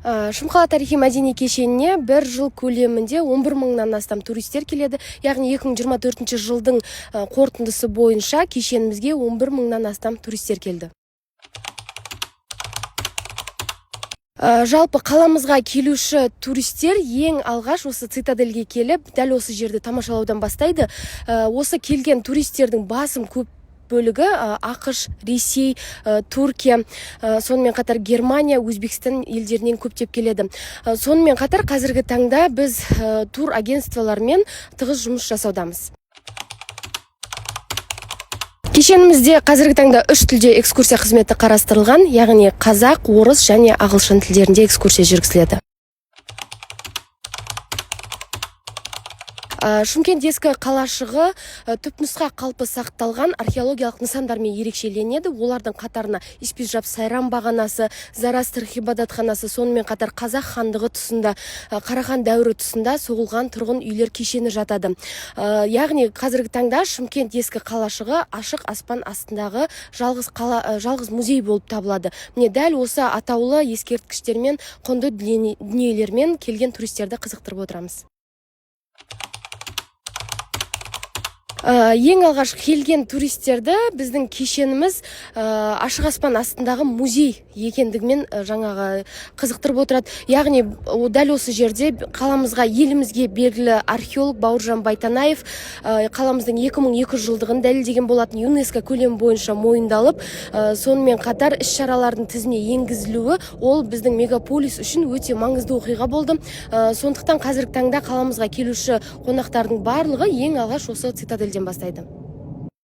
Шымкала тарихи мәдени кешеніне бір жыл көлемінде 11 мыңнан астам туристер келеді. Яғни 2024 жылдың қорытындысы бойынша кешенімізге 11 мыңнан астам туристер келді. Жалпы қаламызға келуші туристер ең алғаш осы цитадельге келіп, дәл осы жерді тамашалаудан бастайды. Осы келген туристердің басым көп бөлігі ақш, Ресей, Түркия, сонымен қатар Германия, Өзбекстан елдерінен көптеп келеді. Сонымен қатар қазіргі таңда біз тур агентстволармен тығыз жұмыс жасаудамыз. Кешенімізде қазіргі таңда 3 тілде экскурсия қызметі қарастырылған, яғни қазақ, орыс және ағылшын тілдерінде экскурсия жүргізіледі. Шымкент ескі қалашығы түпнұсқа қалпы сақталған археологиялық нысандармен ерекшеленеді. Олардың қатарына Испижаб сайрам бағанасы, Зарастыр ғибадатханасы, сонымен қатар қазақ хандығы тұсында, Қарахан дәуірі тұсында соғылған тұрғын үйлер кешені жатады. Яғни қазіргі таңда Шымкент ескі қалашығы ашық аспан астындағы жалғыз музей болып табылады. Міне дәл осы атаулы ескерткіштермен, құнды дүниелермен келген туристерді қызықтырып отырамыз. Ең алғаш келген туристерді біздің кешеніміз ашық аспан астындағы музей екендігімен жаңағы қызықтырып отырады. Яғни дәл осы жерде қаламызға, елімізге белгілі археолог Бауыржан Байтанаев қаламыздың 2200 жылдығын дәлелдеген болатын ЮНЕСКО көлемі бойынша мойындалып, сонымен қатар іс-шаралардың тізіміне енгізілуі ол біздің мегаполис үшін өте маңызды оқиға болды. Сондықтан қазіргі таңда қаламызға келуші қонақтардың барлығы ең алғаш осы цитадельден бастайды.